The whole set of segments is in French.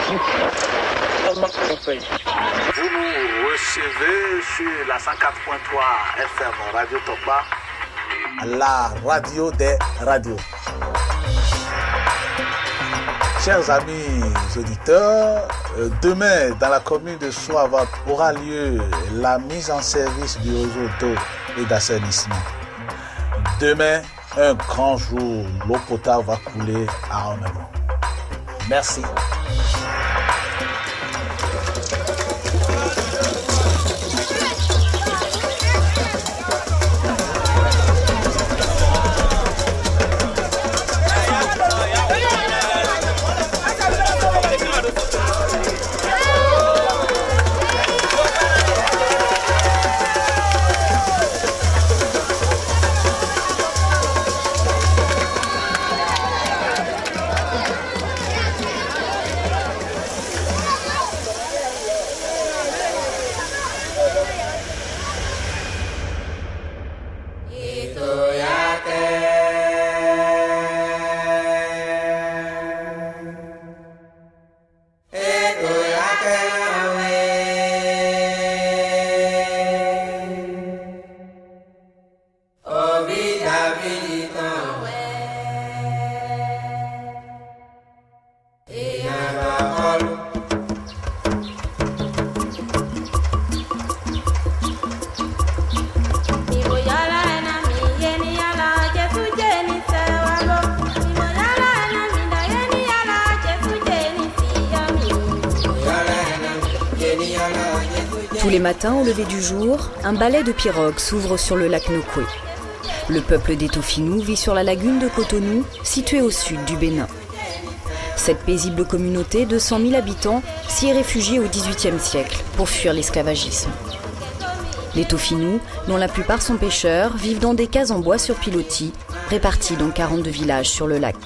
Vous nous recevez sur la 104.3 FM Radio Topa. La radio des radios. Chers amis auditeurs, demain dans la commune de Souava aura lieu la mise en service du réseau d'eau et d'assainissement. Demain, un grand jour, l'eau potable va couler à Onavo. Merci. Tous les matins, au lever du jour, un balai de pirogues s'ouvre sur le lac Nokoué. Le peuple des Tofinous vit sur la lagune de Cotonou, située au sud du Bénin. Cette paisible communauté de 100 000 habitants s'y est réfugiée au XVIIIe siècle pour fuir l'esclavagisme. Les Tofinous, dont la plupart sont pêcheurs, vivent dans des cases en bois sur pilotis, répartis dans 42 villages sur le lac.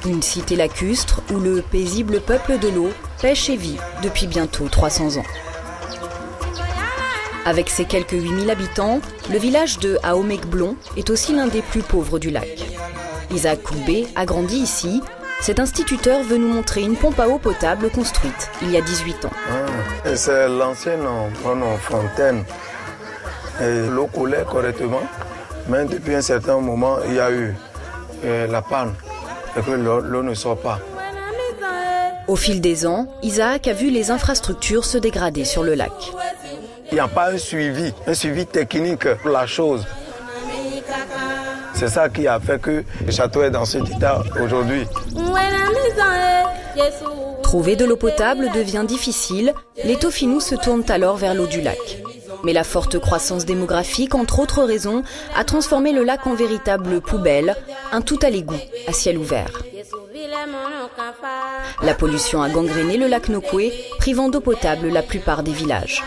Une cité lacustre où le paisible peuple de l'eau pêche et vit depuis bientôt 300 ans. Avec ses quelques 8000 habitants, le village de Aomek-Blon est aussi l'un des plus pauvres du lac. Isaac Koubé a grandi ici. Cet instituteur veut nous montrer une pompe à eau potable construite il y a 18 ans. C'est l'ancienne fontaine. L'eau coulait correctement, mais depuis un certain moment, il y a eu la panne et que l'eau ne sort pas. Au fil des ans, Isaac a vu les infrastructures se dégrader sur le lac. Il n'y a pas un suivi technique pour la chose. C'est ça qui a fait que le château est dans cet état aujourd'hui. Trouver de l'eau potable devient difficile. Les Tofinous se tournent alors vers l'eau du lac. Mais la forte croissance démographique, entre autres raisons, a transformé le lac en véritable poubelle, un tout à l'égout, à ciel ouvert. La pollution a gangréné le lac Nokoué, privant d'eau potable la plupart des villages.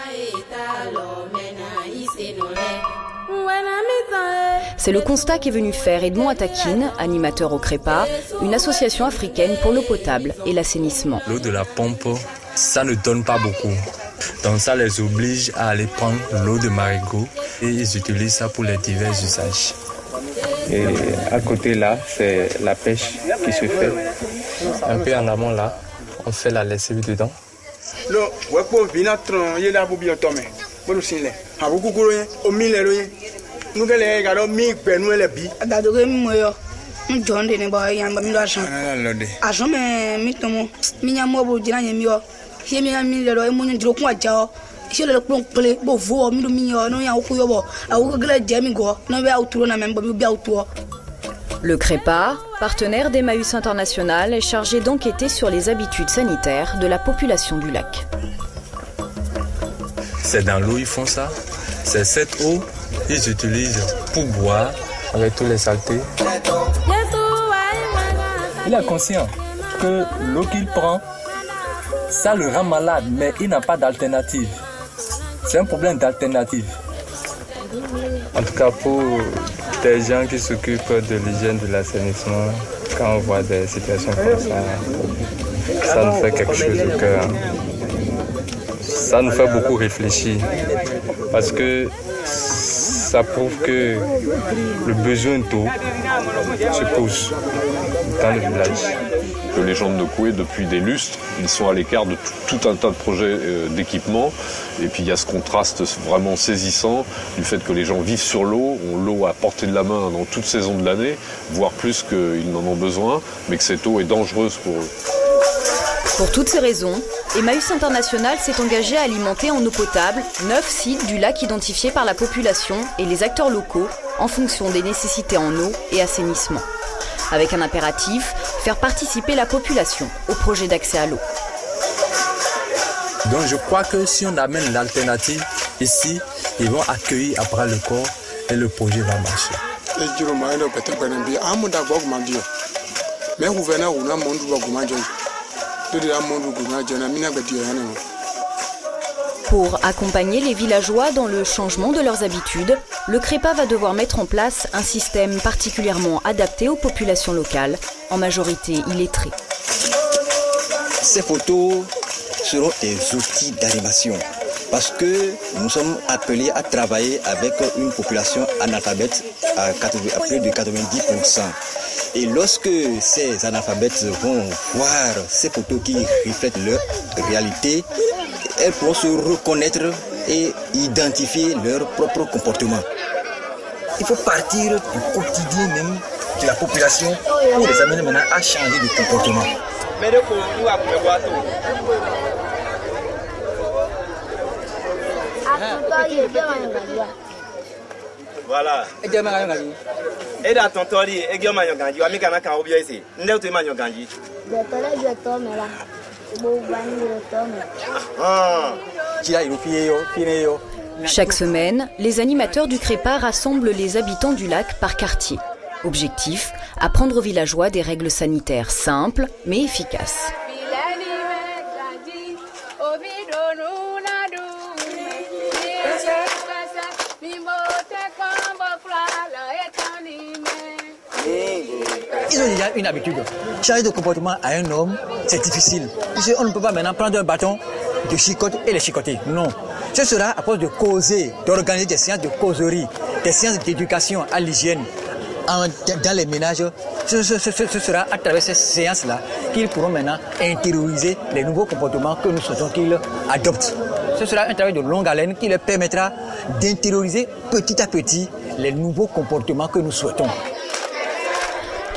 C'est le constat qu'est venu faire Edmond Atakine, animateur au CREPA, une association africaine pour l'eau potable et l'assainissement. L'eau de la pompe, ça ne donne pas beaucoup. Donc ça les oblige à aller prendre l'eau de marigot et ils utilisent ça pour les divers usages. Et à côté là, c'est la pêche qui se fait. Un peu en amont là, on fait la lessive dedans. Le CREPA, partenaire d'Emmaüs International, est chargé d'enquêter sur les habitudes sanitaires de la population du lac. C'est dans l'eau ils font ça. C'est cette eau qu'ils utilisent pour boire avec tous les saletés. Il est conscient que l'eau qu'il prend, ça le rend malade, mais il n'a pas d'alternative. C'est un problème d'alternative. En tout cas, pour des gens qui s'occupent de l'hygiène de l'assainissement, quand on voit des situations comme ça nous fait quelque chose au cœur. Ça nous fait beaucoup réfléchir parce que ça prouve que le besoin d'eau se pose dans le village. que les gens de Nokoué, depuis des lustres, ils sont à l'écart de tout un tas de projets d'équipement. Et puis il y a ce contraste vraiment saisissant du fait que les gens vivent sur l'eau, ont l'eau à portée de la main dans toute saison de l'année, voire plus qu'ils n'en ont besoin, mais que cette eau est dangereuse pour eux. Pour toutes ces raisons, Emmaüs International s'est engagé à alimenter en eau potable 9 sites du lac identifiés par la population et les acteurs locaux en fonction des nécessités en eau et assainissement. Avec un impératif, faire participer la population au projet d'accès à l'eau. Donc je crois que si on amène l'alternative ici, ils vont accueillir à bras le corps et le projet va marcher. Pour accompagner les villageois dans le changement de leurs habitudes, le CREPA va devoir mettre en place un système particulièrement adapté aux populations locales, en majorité illettrées. Ces photos seront des outils d'animation parce que nous sommes appelés à travailler avec une population analphabète à plus de 90%. Et lorsque ces analphabètes vont voir ces photos qui reflètent leur réalité, elles pourront se reconnaître et identifier leur propre comportement. Il faut partir du quotidien même de la population pour les amener maintenant à changer de comportement. Voilà. Et dans ton tori, et Guillaume Ganji, ou Amikana Kaobia ici. N'est-ce pas Ganji? Chaque semaine, les animateurs du CREPA rassemblent les habitants du lac par quartier. Objectif, apprendre aux villageois des règles sanitaires simples mais efficaces. Ils ont déjà une habitude. Changer de comportement à un homme, c'est difficile. On ne peut pas maintenant prendre un bâton de chicote et les chicoter. Non. Ce sera à cause de causer, d'organiser des séances de causerie, des séances d'éducation à l'hygiène dans les ménages. Ce sera à travers ces séances-là qu'ils pourront maintenant intérioriser les nouveaux comportements que nous souhaitons qu'ils adoptent. Ce sera un travail de longue haleine qui leur permettra d'intérioriser petit à petit les nouveaux comportements que nous souhaitons.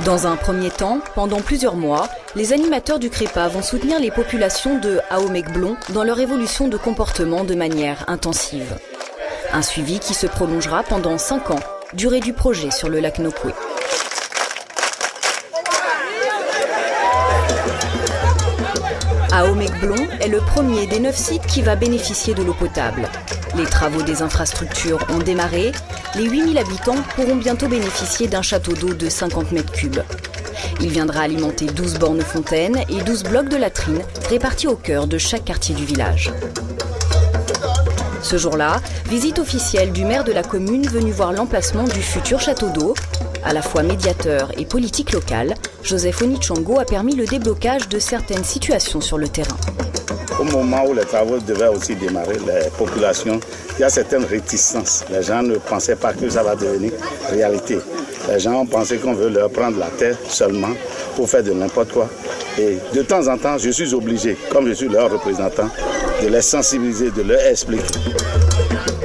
Dans un premier temps, pendant plusieurs mois, les animateurs du CREPA vont soutenir les populations de Ahomey-Blon dans leur évolution de comportement de manière intensive. Un suivi qui se prolongera pendant 5 ans, durée du projet sur le lac Nokoué. Ahomey-Blon est le premier des 9 sites qui va bénéficier de l'eau potable. Les travaux des infrastructures ont démarré. Les 8000 habitants pourront bientôt bénéficier d'un château d'eau de 50 mètres cubes. Il viendra alimenter 12 bornes fontaines et 12 blocs de latrines répartis au cœur de chaque quartier du village. Ce jour-là, visite officielle du maire de la commune venu voir l'emplacement du futur château d'eau. À la fois médiateur et politique locale, Joseph Onitshango a permis le déblocage de certaines situations sur le terrain. Au moment où les travaux devaient aussi démarrer, les populations, il y a certaines réticences. Les gens ne pensaient pas que ça va devenir réalité. Les gens ont pensé qu'on veut leur prendre la terre seulement pour faire de n'importe quoi. Et de temps en temps, je suis obligé, comme je suis leur représentant, de les sensibiliser, de leur expliquer.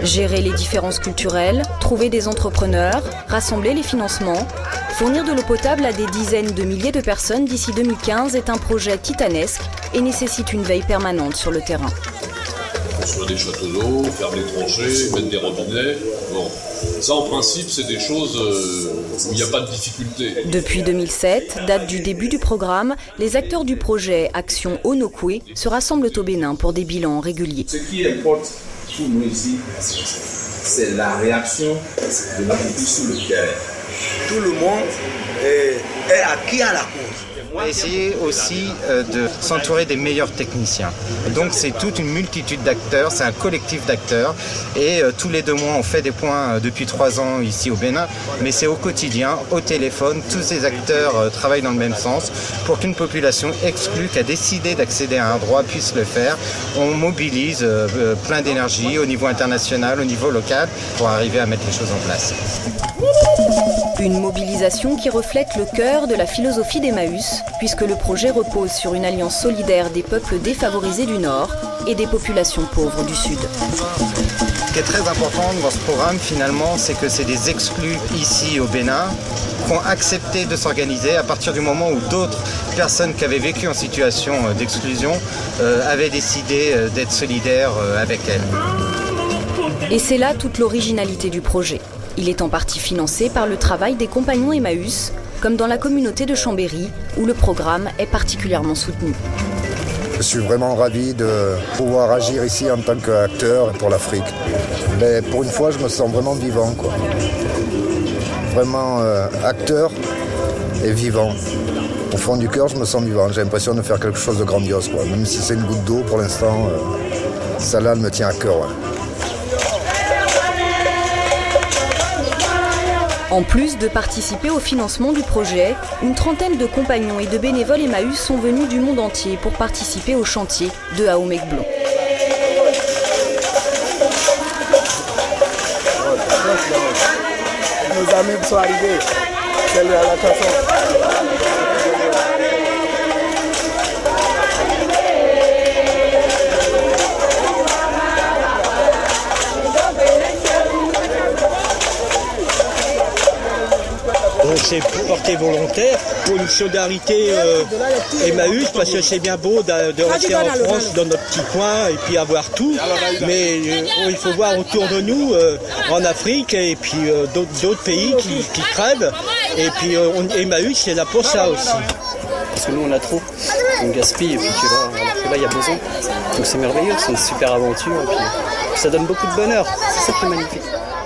Gérer les différences culturelles, trouver des entrepreneurs, rassembler les financements, fournir de l'eau potable à des dizaines de milliers de personnes d'ici 2015 est un projet titanesque et nécessite une veille permanente sur le terrain. Construire des châteaux d'eau, faire des tranchées, mettre des robinets. Bon, ça en principe c'est des choses où il n'y a pas de difficulté. Depuis 2007, date du début du programme, les acteurs du projet Action Eau Nokoué se rassemblent au Bénin pour des bilans réguliers. Ce qui importe pour nous ici, c'est la réaction de l'individu sur le terrain. Tout le monde est acquis à la cause. On va essayer aussi de s'entourer des meilleurs techniciens. Donc c'est toute une multitude d'acteurs, c'est un collectif d'acteurs et tous les 2 mois on fait des points depuis 3 ans ici au Bénin, mais c'est au quotidien, au téléphone, tous ces acteurs travaillent dans le même sens pour qu'une population exclue qui a décidé d'accéder à un droit puisse le faire. On mobilise plein d'énergie au niveau international, au niveau local pour arriver à mettre les choses en place. Une mobilisation qui reflète le cœur de la philosophie d'Emmaüs, puisque le projet repose sur une alliance solidaire des peuples défavorisés du Nord et des populations pauvres du Sud. Ce qui est très important dans ce programme, finalement, c'est que c'est des exclus ici au Bénin qui ont accepté de s'organiser à partir du moment où d'autres personnes qui avaient vécu en situation d'exclusion avaient décidé d'être solidaires avec elles. Et c'est là toute l'originalité du projet. Il est en partie financé par le travail des compagnons Emmaüs, comme dans la communauté de Chambéry, où le programme est particulièrement soutenu. Je suis vraiment ravi de pouvoir agir ici en tant qu'acteur pour l'Afrique. Mais pour une fois, je me sens vraiment vivant, quoi. Vraiment acteur et vivant. Au fond du cœur, je me sens vivant. J'ai l'impression de faire quelque chose de grandiose, quoi. Même si c'est une goutte d'eau pour l'instant, celle-là, elle me tient à cœur. Ouais. En plus de participer au financement du projet, une trentaine de compagnons et de bénévoles Emmaüs sont venus du monde entier pour participer au chantier de Aomek-Blon. Nos amis sont arrivés. C'est la chanson. C'est porté volontaire pour une solidarité Emmaüs, parce que c'est bien beau de rester en France dans notre petit coin et puis avoir tout, mais il faut voir autour de nous en Afrique et puis d'autres pays qui crèvent, et puis Emmaüs c'est là pour ça aussi. Parce que nous on a trop, on gaspille et puis tu vois, alors que là il y a besoin. Donc c'est merveilleux, c'est une super aventure et puis ça donne beaucoup de bonheur, c'est ça qui est magnifique.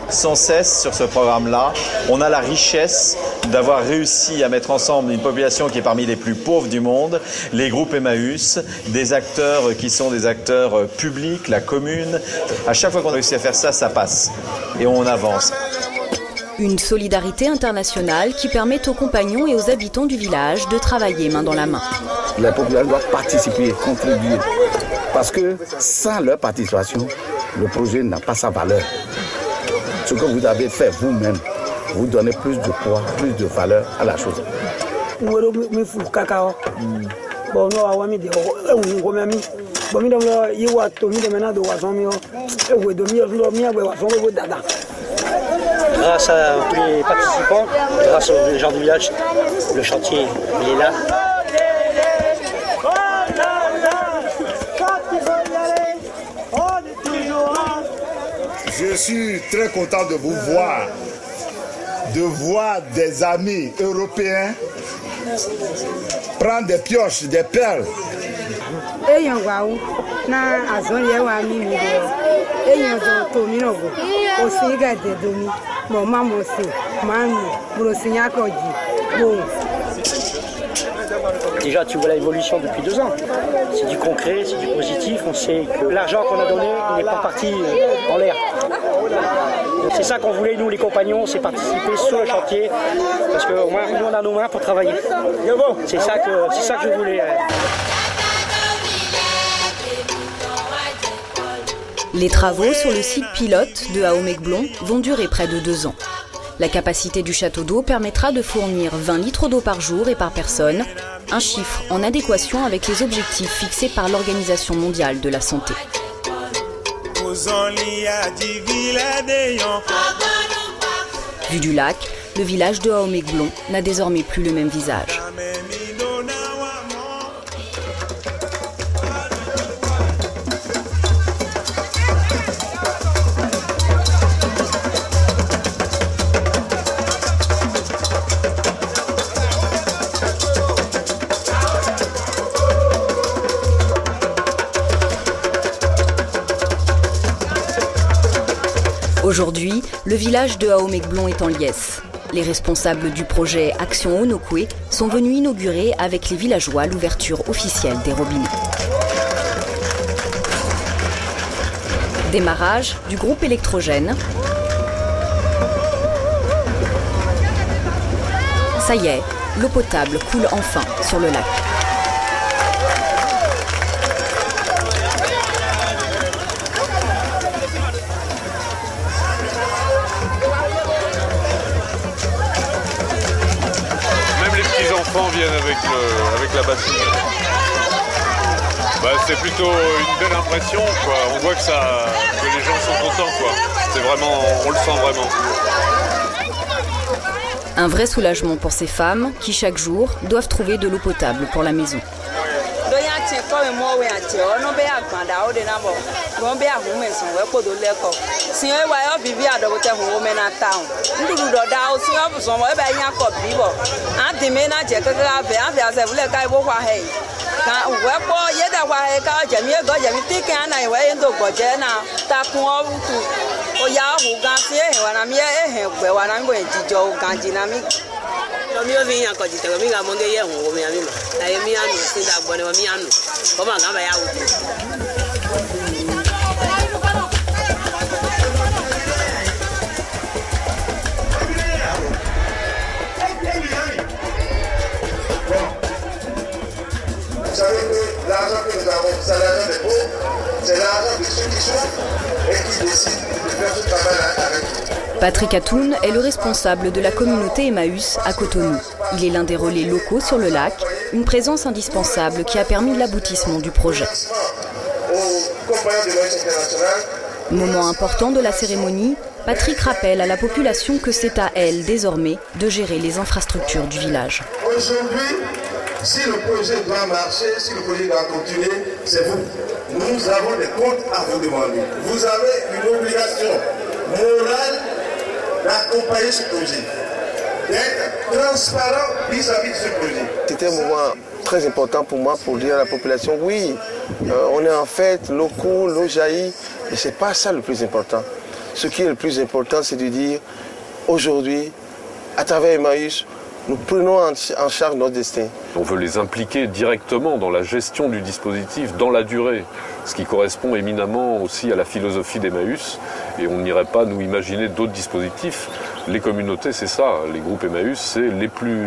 Sans cesse sur ce programme-là, on a la richesse d'avoir réussi à mettre ensemble une population qui est parmi les plus pauvres du monde, les groupes Emmaüs, des acteurs qui sont des acteurs publics, la commune. À chaque fois qu'on réussit à faire ça, ça passe et on avance. Une solidarité internationale qui permet aux compagnons et aux habitants du village de travailler main dans la main. Les populations doivent participer, contribuer, parce que sans leur participation, le projet n'a pas sa valeur. Ce que vous avez fait vous-même, vous donnez plus de poids, plus de valeur à la chose. Grâce à tous les participants, grâce aux gens du village, le chantier il est là. Je suis très content de vous voir, des amis européens prendre des pioches, des perles. Déjà, tu vois l'évolution depuis 2 ans. C'est du concret, c'est du positif. On sait que l'argent qu'on a donné, il n'est pas parti en l'air. C'est ça qu'on voulait, nous les compagnons, c'est participer sur le chantier. Parce que au moins, nous, on a nos mains pour travailler. C'est ça que je voulais. Les travaux sur le site pilote de Aomek-Blon vont durer près de 2 ans. La capacité du château d'eau permettra de fournir 20 litres d'eau par jour et par personne, un chiffre en adéquation avec les objectifs fixés par l'Organisation mondiale de la santé. Vu du lac, le village de Aomek-Blon n'a désormais plus le même visage. Aujourd'hui, le village de Aomek-Blon est en liesse. Les responsables du projet Action Onokwe sont venus inaugurer avec les villageois l'ouverture officielle des robinets. Démarrage du groupe électrogène. Ça y est, l'eau potable coule enfin sur le lac. enfants viennent avec la bassine. C'est plutôt une belle impression, quoi. On voit que les gens sont contents, quoi. C'est vraiment, on le sent vraiment. Un vrai soulagement pour ces femmes qui, chaque jour, doivent trouver de l'eau potable pour la maison. Vous savez que l'argent que nous avons, c'est l'argent des pauvres, c'est l'argent de ceux qui souffrent et qui décident de faire ce travail avec nous. Patrick Atoun est le responsable de la communauté Emmaüs à Cotonou. Il est l'un des relais locaux sur le lac, une présence indispensable qui a permis l'aboutissement du projet. Moment important de la cérémonie, Patrick rappelle à la population que c'est à elle, désormais, de gérer les infrastructures du village. Aujourd'hui, si le projet doit marcher, si le projet doit continuer, c'est vous. Nous avons des comptes à vous demander. Vous avez une obligation morale d'accompagner ce projet, d'être transparent vis-à-vis de ce projet. C'était un moment très important pour moi pour dire à la population, oui, on est en fait locaux, l'eau jaillit, et ce n'est pas ça le plus important. Ce qui est le plus important, c'est de dire, aujourd'hui, à travers Emmaüs, nous prenons en charge notre destin. On veut les impliquer directement dans la gestion du dispositif, dans la durée, ce qui correspond éminemment aussi à la philosophie d'Emmaüs. Et on n'irait pas nous imaginer d'autres dispositifs. Les communautés, c'est ça. Les groupes Emmaüs, c'est les plus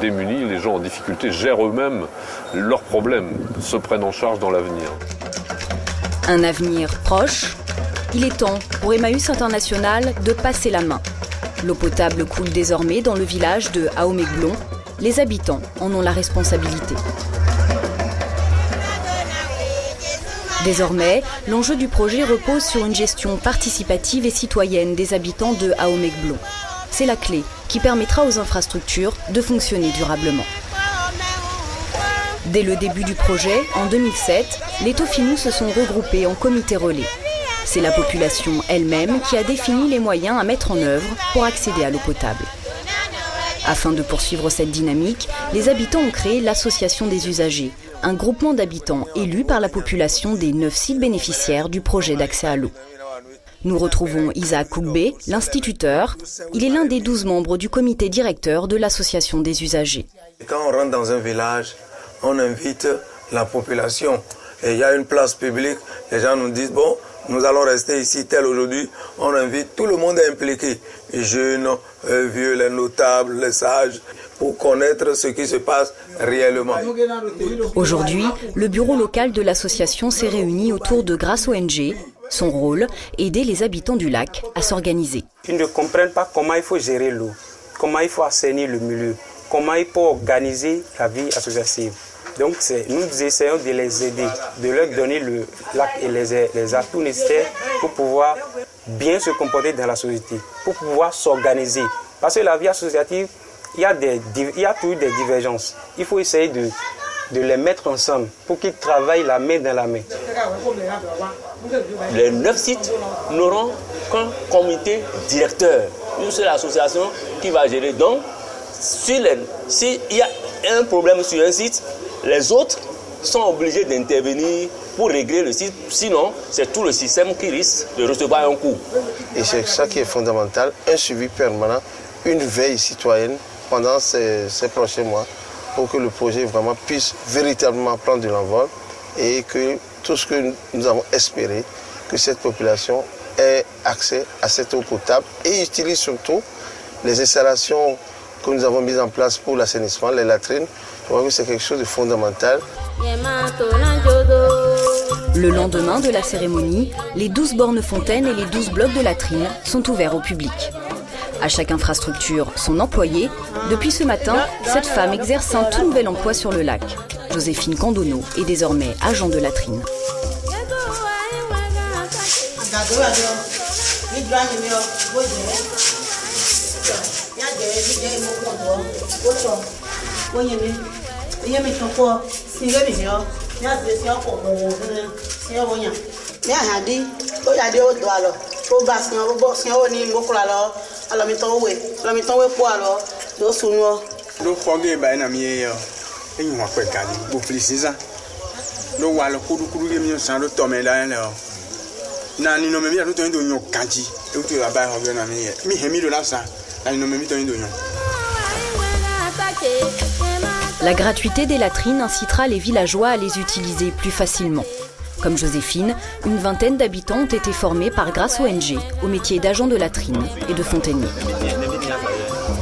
démunis, les gens en difficulté gèrent eux-mêmes leurs problèmes, se prennent en charge dans l'avenir. Un avenir proche. Il est temps pour Emmaüs International de passer la main. L'eau potable coule désormais dans le village de Aomegblon. Les habitants en ont la responsabilité. Désormais, l'enjeu du projet repose sur une gestion participative et citoyenne des habitants de Aomegblon. C'est la clé qui permettra aux infrastructures de fonctionner durablement. Dès le début du projet, en 2007, les Tofinous se sont regroupés en comité relais. C'est la population elle-même qui a défini les moyens à mettre en œuvre pour accéder à l'eau potable. Afin de poursuivre cette dynamique, les habitants ont créé l'Association des usagers, un groupement d'habitants élus par la population des 9 sites bénéficiaires du projet d'accès à l'eau. Nous retrouvons Isaac Kougbe, l'instituteur. Il est l'un des 12 membres du comité directeur de l'Association des usagers. Quand on rentre dans un village, on invite la population. Et il y a une place publique, les gens nous disent, bon, nous allons rester ici tel aujourd'hui. On invite tout le monde à impliquer, les jeunes, les vieux, les notables, les sages, pour connaître ce qui se passe réellement. Aujourd'hui, le bureau local de l'association s'est réuni autour de Grâce ONG. Son rôle, aider les habitants du lac à s'organiser. Ils ne comprennent pas comment il faut gérer l'eau, comment il faut assainir le milieu, comment il faut organiser la vie associative. Donc nous essayons de les aider, de leur donner le lac et les atouts nécessaires pour pouvoir bien se comporter dans la société, pour pouvoir s'organiser. Parce que la vie associative, il y a toujours des divergences. Il faut essayer de les mettre ensemble pour qu'ils travaillent la main dans la main. Les 9 sites n'auront qu'un comité directeur, une seule association qui va gérer. Donc, s'il y a un problème sur un site, les autres sont obligés d'intervenir pour régler le site. Sinon, c'est tout le système qui risque de recevoir un coup. Et c'est ça qui est fondamental, un suivi permanent, une veille citoyenne pendant ces prochains mois pour que le projet vraiment puisse véritablement prendre de l'envol et que tout ce que nous avons espéré, que cette population ait accès à cette eau potable et utilise surtout les installations que nous avons mises en place pour l'assainissement, les latrines. Je crois que c'est quelque chose de fondamental. Le lendemain de la cérémonie, les 12 bornes fontaines et les 12 blocs de latrines sont ouverts au public. À chaque infrastructure, son employé. Depuis ce matin, cette femme exerce un tout nouvel emploi sur le lac. Joséphine Candono est désormais agent de latrine. La gratuité des latrines incitera les villageois à les utiliser plus facilement. Comme Joséphine, une vingtaine d'habitants ont été formés par Grâce ONG au métier d'agent de latrine et de fontainier.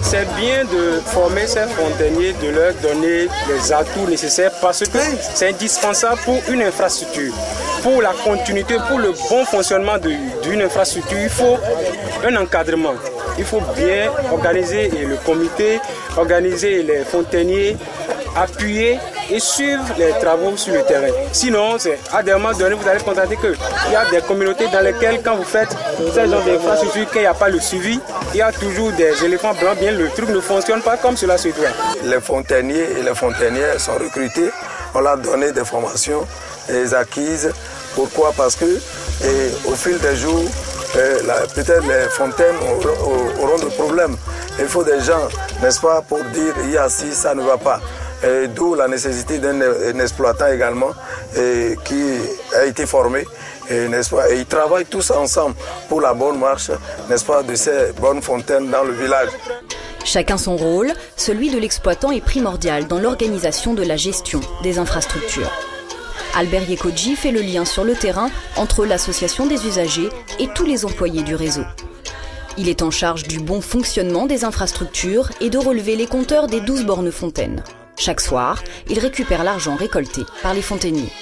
C'est bien de former ces fontainiers, de leur donner les atouts nécessaires parce que c'est indispensable pour une infrastructure. Pour la continuité, pour le bon fonctionnement d'une infrastructure, il faut un encadrement. Il faut bien organiser le comité, organiser les fontainiers, appuyer et suivre les travaux sur le terrain. Sinon, à des moments donnés, vous allez constater qu'il y a des communautés dans lesquelles, quand vous faites ce genre d'infrastructure, qu'il n'y a pas le suivi, il y a toujours des éléphants blancs, bien le truc ne fonctionne pas comme cela se doit. Les fontainiers et les fontainières sont recrutés, on leur a donné des formations acquises. Pourquoi? Parce que au fil des jours, peut-être les fontaines auront des problèmes. Il faut des gens, n'est-ce pas, pour dire il y a ci, ça ne va pas. D'où la nécessité d'un exploitant également qui a été formé, n'est-ce pas, et ils travaillent tous ensemble pour la bonne marche, n'est-ce pas, de ces bonnes fontaines dans le village. Chacun son rôle, celui de l'exploitant est primordial dans l'organisation de la gestion des infrastructures. Albert Yekodji fait le lien sur le terrain entre l'association des usagers et tous les employés du réseau. Il est en charge du bon fonctionnement des infrastructures et de relever les compteurs des 12 bornes fontaines. Chaque soir, il récupère l'argent récolté par les fontainiers.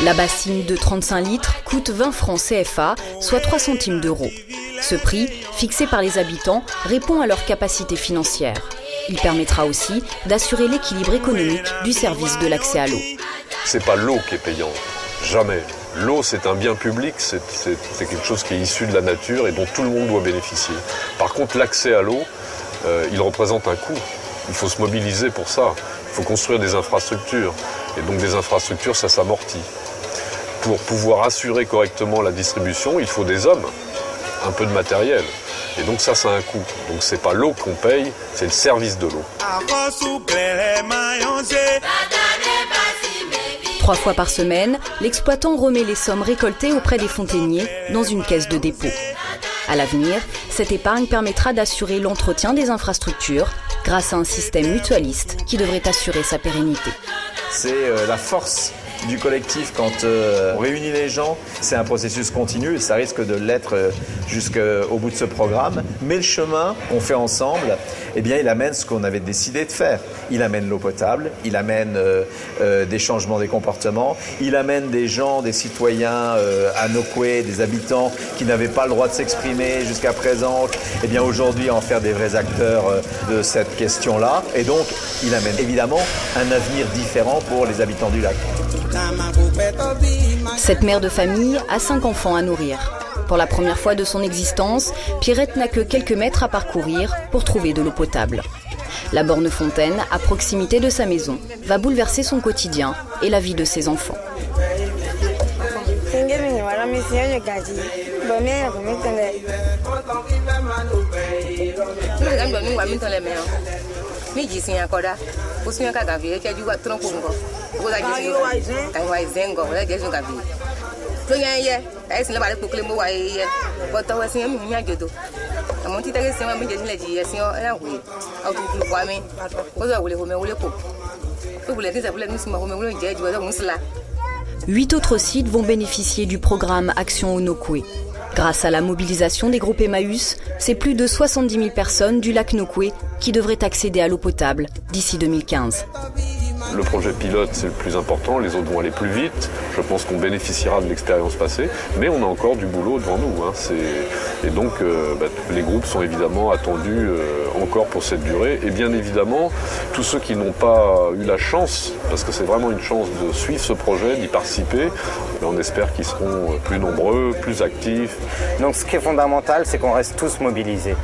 La bassine de 35 litres coûte 20 francs CFA, soit 3 centimes d'euros. Ce prix, fixé par les habitants, répond à leur capacité financière. Il permettra aussi d'assurer l'équilibre économique du service de l'accès à l'eau. C'est pas l'eau qui est payante, jamais. L'eau, c'est un bien public, c'est quelque chose qui est issu de la nature et dont tout le monde doit bénéficier. Par contre, l'accès à l'eau, il représente un coût. Il faut se mobiliser pour ça. Il faut construire des infrastructures. Et donc des infrastructures, ça s'amortit. Pour pouvoir assurer correctement la distribution, il faut des hommes, un peu de matériel. Et donc ça a un coût. Donc c'est pas l'eau qu'on paye, c'est le service de l'eau. 3 fois par semaine, l'exploitant remet les sommes récoltées auprès des fontainiers dans une caisse de dépôt. À l'avenir, cette épargne permettra d'assurer l'entretien des infrastructures grâce à un système mutualiste qui devrait assurer sa pérennité. C'est la force du collectif quand on réunit les gens. C'est un processus continu et ça risque de l'être jusqu'au bout de ce programme. Mais le chemin qu'on fait ensemble, eh bien, il amène ce qu'on avait décidé de faire. Il amène l'eau potable, il amène des changements des comportements, il amène des gens, des citoyens à Nokwe, des habitants qui n'avaient pas le droit de s'exprimer jusqu'à présent, eh bien aujourd'hui à en faire des vrais acteurs de cette question-là. Et donc, il amène évidemment un avenir différent pour les habitants du lac. Cette mère de famille a 5 enfants à nourrir. Pour la première fois de son existence, Pierrette n'a que quelques mètres à parcourir pour trouver de l'eau potable. La borne fontaine, à proximité de sa maison, va bouleverser son quotidien et la vie de ses enfants. Huit autres sites vont bénéficier du programme Action Onokwe. Grâce à la mobilisation des groupes Emmaüs, c'est plus de 70 000 personnes du lac Nokwe qui devraient accéder à l'eau potable d'ici 2015. Le projet pilote, c'est le plus important, les autres vont aller plus vite. Je pense qu'on bénéficiera de l'expérience passée, mais on a encore du boulot devant nous. Et donc, les groupes sont évidemment attendus encore pour cette durée. Et bien évidemment, tous ceux qui n'ont pas eu la chance, parce que c'est vraiment une chance de suivre ce projet, d'y participer, on espère qu'ils seront plus nombreux, plus actifs. Donc ce qui est fondamental, c'est qu'on reste tous mobilisés.